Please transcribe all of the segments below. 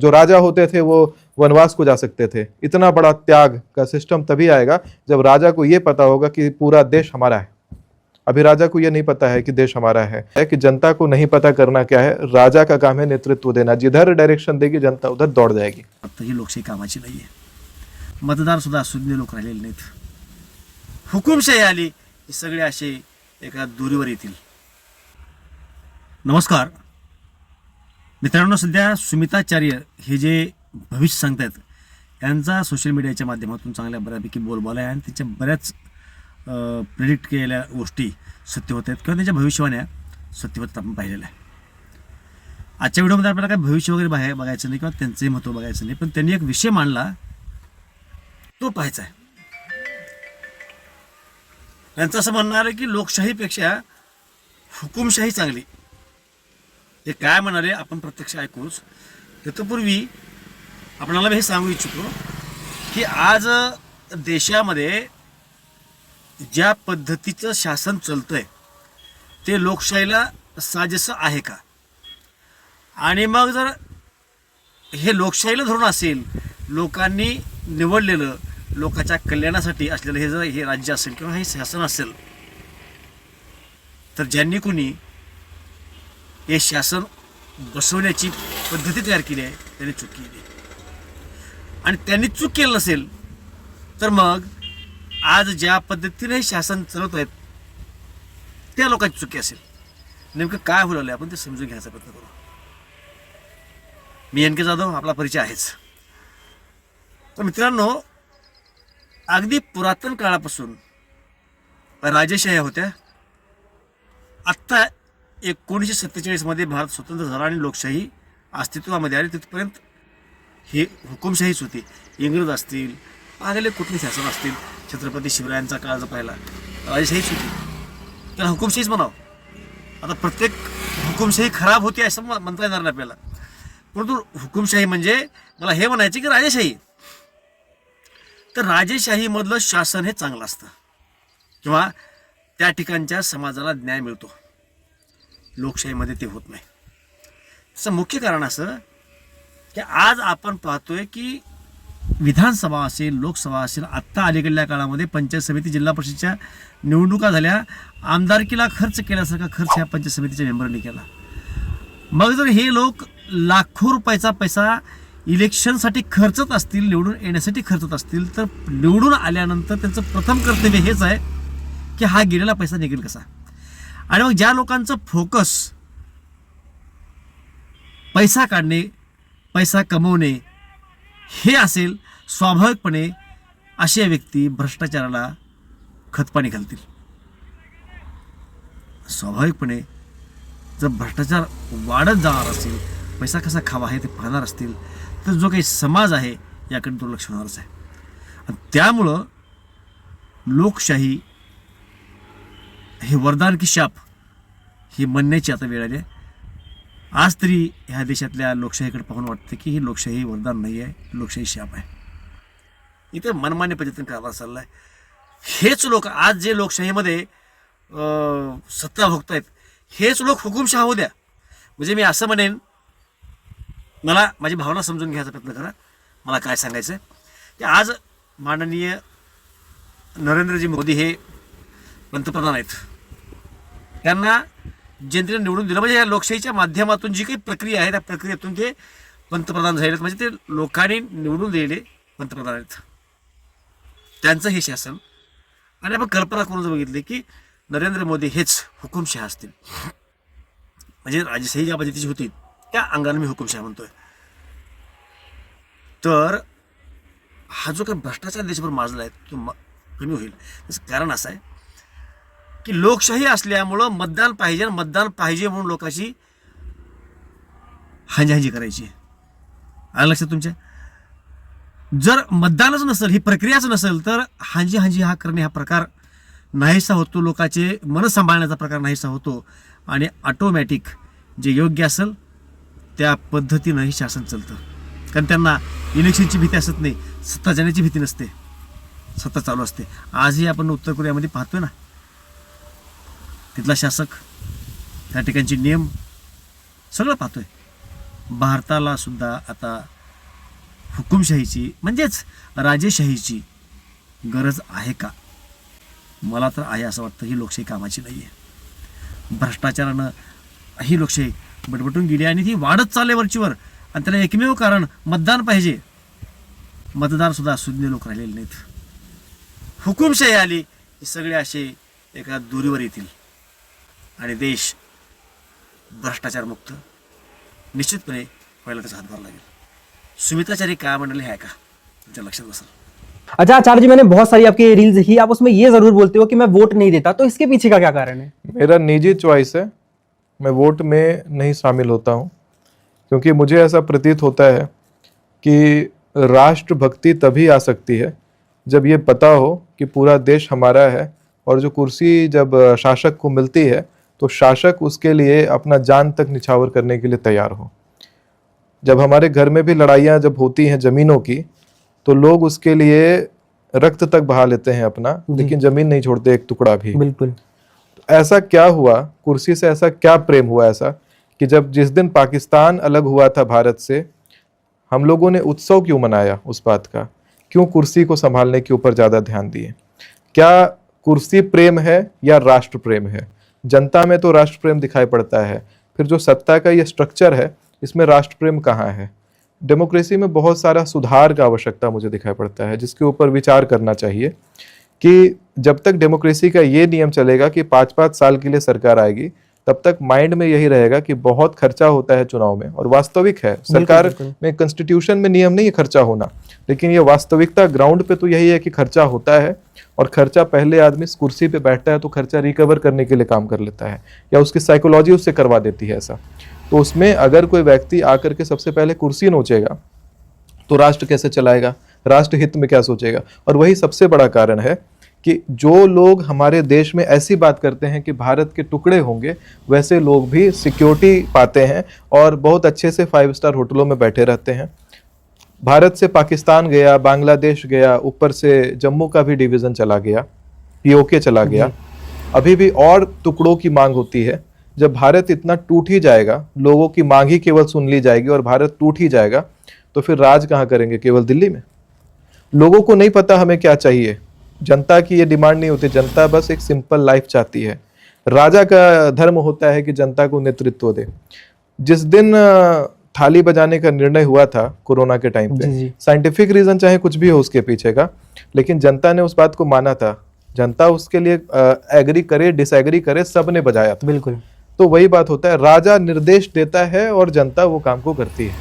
जो राजा होते थे वो वनवास को जा सकते थे। इतना बड़ा त्याग का सिस्टम तभी आएगा जब राजा को ये पता होगा कि पूरा देश हमारा है। अभी राजा को ये नहीं पता है कि देश हमारा है कि जनता को नहीं पता करना क्या है। राजा का काम है नेतृत्व देना, जिधर डायरेक्शन देगी जनता उधर दौड़ जाएगी। आता ही लोकशाही कामाची नाहीये, मतदार सुद्धा सुज्ञ लोक राहिलेले नाहीत। हुकुमशाही आली की सगळे असे एका दोरीवर येतील। नमस्कार मित्रांनो, सध्या सुमिताचार्य हे जे भविष्य सांगतायत यांचा सोशल मीडियाच्या माध्यमातून चांगल्या बऱ्यापैकी बोलबाला आहे आणि त्याच्या बऱ्याच प्रेडिक्ट केलेल्या गोष्टी सत्य होत आहेत किंवा त्यांच्या भविष्यवाण्या सत्य होत आपण पाहिलेलं आहे। आजच्या व्हिडिओमध्ये आपल्याला काय भविष्य वगैरे बघायचं नाही किंवा त्यांचंही महत्त्व बघायचं नाही, पण त्यांनी एक विषय मांडला तो पाहायचा आहे। त्यांचं असं म्हणणं आहे की लोकशाहीपेक्षा हुकुमशाही चांगली। ते काय म्हणाले आपण प्रत्यक्ष ऐकूच। त्यापूर्वी आपल्याला मी हे सांगू इच्छितो की आज देशामध्ये ज्या पद्धतीचं शासन चालतंय ते लोकशाहीला साजेसं आहे का? आणि मग जर हे लोकशाहीला धरून असेल, लोकांनी निवडलेलं लोकांच्या कल्याणासाठी असलेलं हे जर हे राज्य असेल किंवा हे शासन असेल, तर ज्यांनी कुणी हे शासन बसवण्याची पद्धती तयार केली आहे त्यांनी चूक केली आहे। आणि त्यांनी चूक केली नसेल तर मग आज ज्या पद्धतीने हे शासन चालवत आहेत त्या लोकांची चुकी असेल। नेमकं काय होईल आपण ते समजून घ्यायचा प्रयत्न करू। मी एन के जाधव, आपला परिचय आहेच। तर मित्रांनो, अगदी पुरातन काळापासून राजेशाह्या होत्या। आत्ता 1947 मध्ये भारत स्वतंत्र झाला आणि लोकशाही अस्तित्वामध्ये आली। तिथपर्यंत ही हुकुमशाहीच होती। इंग्रज असतील, आलेले कुठले शासन असतील, छत्रपती शिवरायांचा काळ जर पाहिला राजेशाहीच होती, त्याला हुकुमशाहीच म्हणावं। आता प्रत्येक हुकुमशाही खराब होती असं म्हणता येणार नाही आपल्याला, परंतु हुकुमशाही म्हणजे मला हे म्हणायचे की राजेशाही, तर राजेशाहीमधलं शासन हे चांगलं असतं किंवा त्या ठिकाणच्या समाजाला न्याय मिळतो। लोकशाहीमध्ये ते होत नाही। त्याचं मुख्य कारण असं की आज आपण पाहतोय की विधानसभा असेल, लोकसभा असेल, आत्ता अलीकडल्या काळामध्ये पंचायत समिती, जिल्हा परिषदेच्या निवडणुका झाल्या, आमदारकीला खर्च केल्यासारखा खर्च ह्या पंचायत समितीच्या मेंबरने केला। मग जर हे लोक लाखो रुपयाचा पैसा इलेक्शनसाठी खर्चत असतील, निवडून येण्यासाठी खर्चत असतील, तर निवडून आल्यानंतर त्यांचं प्रथम कर्तव्य हेच आहे की हा गेलेला पैसा निघेल कसा। आणि मग ज्या लोकांचं फोकस पैसा काढणे, पैसा कमवणे हे असेल, स्वाभाविकपणे अशा व्यक्ती भ्रष्टाचाराला खतपाणी घालतील। स्वाभाविकपणे जर भ्रष्टाचार वाढत जाणार असेल, पैसा कसा खावा आहे ते पाहणार असतील, तर जो काही समाज आहे याकडे दुर्लक्ष होणारच आहे। आणि त्यामुळं लोकशाही हे वरदान की शाप ही म्हणण्याची आता वेळ आली आहे। आज तरी ह्या देशातल्या लोकशाहीकडे पाहून वाटतं की ही लोकशाही वरदान नाही आहे, लोकशाही शाप आहे। इथे मनमान्य पद्धतीने कारभार चालला आहे। हेच लोक आज जे लोकशाहीमध्ये सत्ता भोगतायत हेच लोक हुकुमशाह होऊ द्या। म्हणजे मी असं म्हणेन, मला माझी भावना समजून घ्यायचा प्रयत्न करा। मला काय सांगायचं आहे की आज माननीय नरेंद्रजी मोदी हे पंतप्रधान आहेत, त्यांना जनतेने निवडून दिलं, म्हणजे या लोकशाहीच्या माध्यमातून जी काही प्रक्रिया आहे त्या प्रक्रियेतून ते पंतप्रधान झाले, म्हणजे ते लोकांनी निवडून दिलेले पंतप्रधान आहेत, त्यांचं हे शासन। आणि आपण कल्पना करून जर बघितले की नरेंद्र मोदी हेच हुकुमशाह असतील, म्हणजे राजशाही ज्या पद्धतीची होती त्या अंगाने मी हुकुमशाह म्हणतोय, तर हा जो काही भ्रष्टाचार देशभर माजला आहे तो कमी होईल। त्याचं कारण असं आहे की लोकशाही असल्यामुळं मतदान पाहिजे म्हणून लोकांची हांजी करायची। आलं लक्षात तुमच्या? जर मतदानच नसेल, ही प्रक्रियाच नसेल, तर हांजी हा करणे हा प्रकार नाहीसा होतो, लोकांचे मन सांभाळण्याचा प्रकार नाहीसा होतो आणि ऑटोमॅटिक जे योग्य असेल त्या पद्धतीनंही शासन चालतं। कारण त्यांना इलेक्शनची भीती असत नाही, सत्ता जाण्याची भीती नसते, सत्ता चालू असते। आजही आपण उत्तर कोरियामध्ये पाहतोय ना, तिथला शासक, त्या ठिकाणचे नियम सगळं पाहतोय। भारताला सुद्धा आता हुकुमशाहीची म्हणजेच राजेशाहीची गरज आहे का? मला तर आहे असं वाटतं. ही लोकशाही कामाची नाही आहे. भ्रष्टाचारानं ही लोकशाही बटबटून गेली आणि ती वाढत चालली वरचीवर. आणि त्याला एकमेव कारण मतदान पाहिजे. मतदार सुद्धा सुज्ञ लोक राहिलेले नाहीत. हुकुमशाही आली हे सगळे असे एका दोरीवर येतील आणि देश भ्रष्टाचार मुक्त निश्चितपणे व्हायला त्याचा हातभार लागेल. सुमित्राचारी काय मंडळी आहे का तुमच्या लक्षात बसेल? अच्छा आचार्य जी, मैंने बहुत सारी आपकी रील्स देखी, आप उसमें ये जरूर बोलते हो कि मैं वोट नहीं देता, तो इसके पीछे का क्या कारण है? मेरा निजी चॉइस है, मैं वोट में नहीं शामिल होता हूँ, क्योंकि मुझे ऐसा प्रतीत होता है कि राष्ट्रभक्ति तभी आ सकती है जब ये पता हो कि पूरा देश हमारा है, और जो कुर्सी जब शासक को मिलती है तो शासक उसके लिए अपना जान तक निछावर करने के लिए तैयार हो. जब हमारे घर में भी लड़ाइयाँ जब होती हैं ज़मीनों की, तो लोग उसके लिए रक्त तक बहा लेते हैं अपना, लेकिन ज़मीन नहीं छोड़ते एक टुकड़ा भी. बिल्कुल. ऐसा क्या हुआ कुर्सी से, ऐसा क्या प्रेम हुआ ऐसा कि जब जिस दिन पाकिस्तान अलग हुआ था भारत से, हम लोगों ने उत्सव क्यों मनाया उस बात का? क्यों कुर्सी को संभालने के ऊपर ज़्यादा ध्यान दिए? क्या कुर्सी प्रेम है या राष्ट्र प्रेम है? जनता में तो राष्ट्र प्रेम दिखाई पड़ता है, फिर जो सत्ता का ये स्ट्रक्चर है इसमें राष्ट्र प्रेम कहाँ है? डेमोक्रेसी में बहुत सारा सुधार का आवश्यकता मुझे दिखाई पड़ता है, जिसके ऊपर विचार करना चाहिए कि जब तक डेमोक्रेसी का ये नियम चलेगा कि 5-5 साल के लिए सरकार आएगी, तब तक माइंड में यही रहेगा कि बहुत खर्चा होता है चुनाव में, और वास्तविक है सरकार बिल्कुल. में कॉन्स्टिट्यूशन में नियम नहीं है खर्चा होना, लेकिन ये वास्तविकता ग्राउंड पे तो यही है कि खर्चा होता है, और खर्चा पहले आदमी इस कुर्सी पे बैठता है तो खर्चा रिकवर करने के लिए काम कर लेता है, या उसकी साइकोलॉजी उससे करवा देती है ऐसा. तो उसमें अगर कोई व्यक्ति आकर के सबसे पहले कुर्सी नोचेगा तो राष्ट्र कैसे चलाएगा, राष्ट्र हित में क्या सोचेगा? और वही सबसे बड़ा कारण है कि जो लोग हमारे देश में ऐसी बात करते हैं कि भारत के टुकड़े होंगे, वैसे लोग भी सिक्योरिटी पाते हैं और बहुत अच्छे से 5 स्टार होटलों में बैठे रहते हैं. भारत से पाकिस्तान गया, बांग्लादेश गया, ऊपर से जम्मू का भी डिवीज़न चला गया, पीओके चला गया. अभी भी और टुकड़ों की मांग होती है. जब भारत इतना टूट ही जाएगा, लोगों की मांग ही केवल सुन ली जाएगी और भारत टूट ही जाएगा, तो फिर राज कहाँ करेंगे? केवल दिल्ली में. लोगों को नहीं पता हमें क्या चाहिए. जनता की ये डिमांड नहीं होती. जनता बस एक सिंपल लाइफ चाहती है. राजा का धर्म होता है कि जनता को नेतृत्व दे. जिस दिन थाली बजाने का निर्णय हुआ था कोरोना के टाइम पे, साइंटिफिक रीजन चाहे कुछ भी हो उसके पीछे का, लेकिन जनता ने उस बात को माना था. जनता उसके लिए एग्री करे डिसएग्री करे, सब ने बजाया था. बिल्कुल. तो वही बात होता है, राजा निर्देश देता है और जनता वो काम को करती है.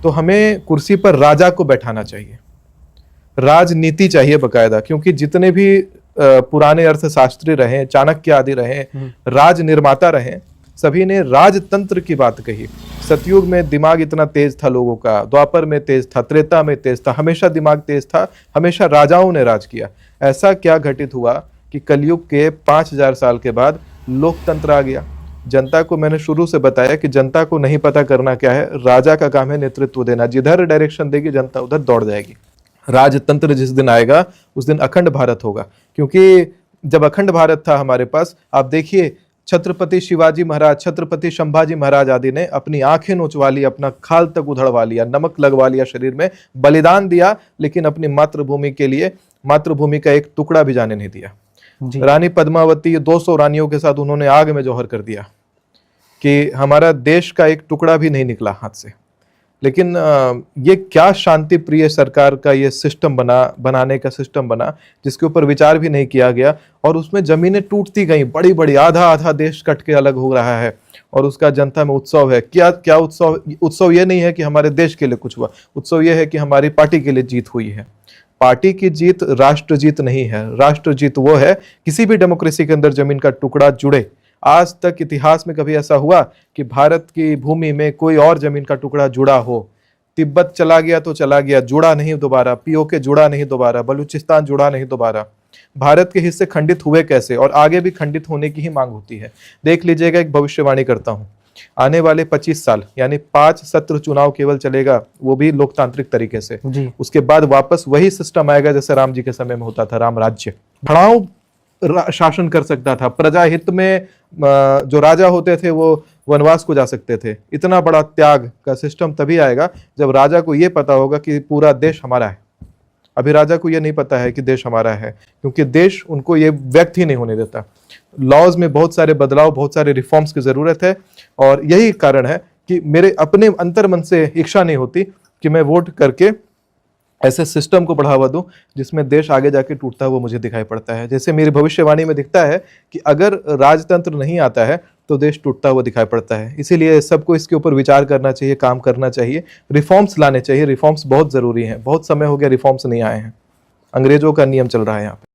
तो हमें कुर्सी पर राजा को बैठाना चाहिए, राजनीति चाहिए बकायदा. क्योंकि जितने भी पुराने अर्थशास्त्री रहे, चाणक्य आदि रहे, राज निर्माता रहे, सभी ने राजतंत्र की बात कही. सतयुग में दिमाग इतना तेज था लोगों का, द्वापर में तेज था, त्रेता में तेज था, हमेशा दिमाग तेज था, हमेशा राजाओं ने राज किया. ऐसा क्या घटित हुआ कि कलयुग के 5000 साल के बाद लोकतंत्र आ गया? जनता को मैंने शुरू से बताया कि जनता को नहीं पता करना क्या है, राजा का काम है नेतृत्व देना. जिधर डायरेक्शन देगी जनता उधर दौड़ जाएगी. राजतंत्र जिस दिन आएगा उस दिन अखंड भारत होगा. क्योंकि जब अखंड भारत था हमारे पास, आप देखिए छत्रपति शिवाजी महाराज, छत्रपति संभाजी महाराज आदि ने अपनी आंखें नोचवा ली, अपना खाल तक उधड़वा लिया, नमक लगवा लिया शरीर में, बलिदान दिया, लेकिन अपनी मातृभूमि के लिए मातृभूमि का एक टुकड़ा भी जाने नहीं दिया. रानी पद्मावती 200 रानियों के साथ उन्होंने आग में जौहर कर दिया कि हमारा देश का एक टुकड़ा भी नहीं निकला हाथ से. लेकिन ये क्या शांति प्रिय सरकार का ये सिस्टम बनाने का सिस्टम बना, जिसके ऊपर विचार भी नहीं किया गया, और उसमें जमीनें टूटती गई बड़ी बड़ी, आधा देश कट के अलग हो रहा है, और उसका जनता में उत्सव है. क्या उत्सव ये नहीं है कि हमारे देश के लिए कुछ हुआ, उत्सव ये है कि हमारी पार्टी के लिए जीत हुई है. पार्टी की जीत राष्ट्र जीत नहीं है. राष्ट्र जीत वो है किसी भी डेमोक्रेसी के अंदर जमीन का टुकड़ा जुड़े. आज तक इतिहास में कभी ऐसा हुआ कि भारत की भूमि में कोई और जमीन का टुकड़ा जुड़ा हो? तिब्बत चला गया तो चला गया, जुड़ा नहीं दोबारा. पीओके जुड़ा नहीं दोबारा, बलूचिस्तान जुड़ा नहीं दोबारा. भारत के हिस्से खंडित हुए कैसे, और आगे भी खंडित होने की ही मांग होती है. देख लीजिएगा, एक भविष्यवाणी करता हूं, आने वाले 25 साल यानी 5 सत्र चुनाव केवल चलेगा, वो भी लोकतांत्रिक तरीके से. उसके बाद वापस वही सिस्टम आएगा जैसे राम जी के समय में होता था, राम राज्य. भड़ाऊ शासन कर सकता था. प्रजा हित में जो राजा होते थे वो वनवास को जा सकते थे। इतना बड़ा त्याग का सिस्टम तभी आएगा जब राजा को ये पता होगा कि पूरा देश हमारा है। अभी राजा को ये नहीं पता है कि देश हमारा है, क्योंकि देश उनको ये व्यक्त ही नहीं होने देता। लॉज में बहुत सारे बदलाव, बहुत सारे रिफॉर्म्स की ज़रूरत है, और यही कारण है कि मेरे अपने अंतर मन से इच्छा नहीं होती कि मैं वोट करके ऐसे सिस्टम को बढ़ावा दूं जिसमें देश आगे जाके टूटता हुआ मुझे दिखाई पड़ता है। जैसे मेरी भविष्यवाणी में दिखता है कि अगर राजतंत्र नहीं आता है तो देश टूटता हुआ दिखाई पड़ता है। इसीलिए सबको इसके ऊपर विचार करना चाहिए, काम करना चाहिए, रिफॉर्म्स लाने चाहिए। रिफॉर्म्स बहुत ज़रूरी हैं। बहुत समय हो गया रिफॉर्म्स नहीं आए हैं। अंग्रेजों का नियम चल रहा है यहाँ पे।